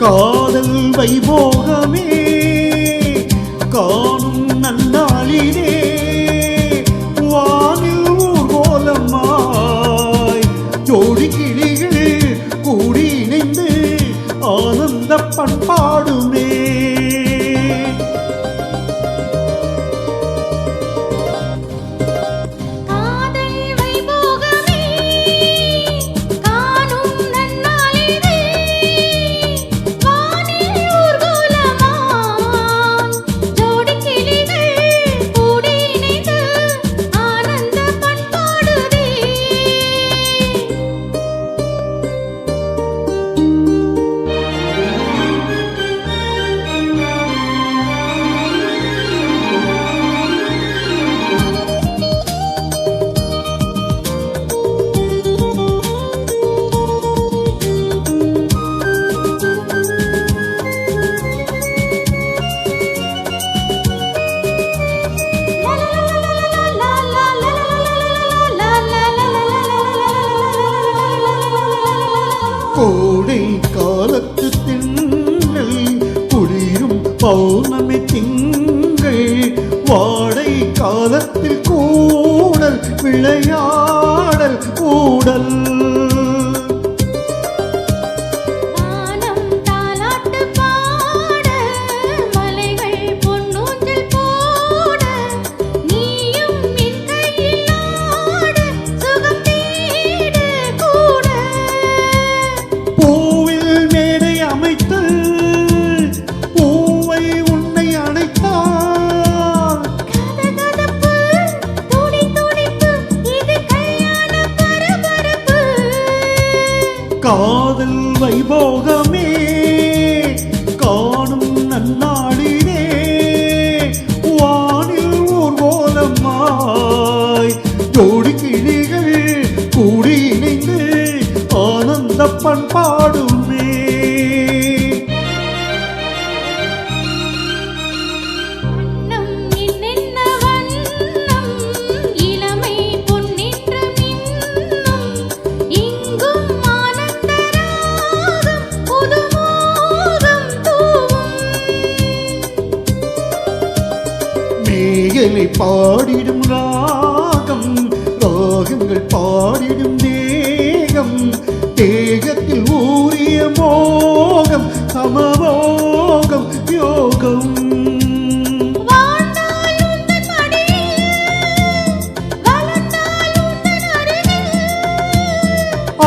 காதல் வைபோகமே காணும் நன்னாளிலே வானில் ஊர்வலமாய் ஜோடி கிளிகள் கூடி இணைந்து ஆனந்த பண்பாடுமே. கோடை காலத்து திங்கள் குளிரும் பௌர்ணமி திங்கள் வாடை காலத்தில் கூடல் விளையாடல் கூடல் காதல் வைபோகமே காணும் நன்னாளிலே வானில் ஊர்வலமாய் ஜோடி கிளிகள் கூடி இணைந்து ஆனந்த பண்பாடுமே. மேகலை பாடிடும் ராகம் ராகங்கள் பாடிடும் தேகம் தேகத்தில் ஊறிய மோகம் சமமோகம் யோகம்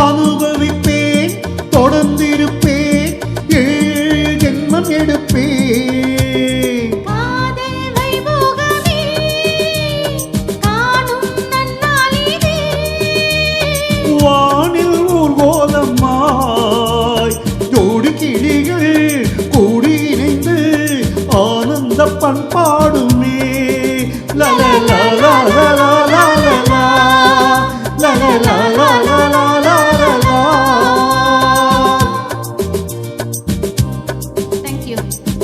அனுபவிப்பேன் தொடர்ந்திருப்பேன் 7 ஜென்மம் எடுப்பேன். வானில் ஊர்வலமா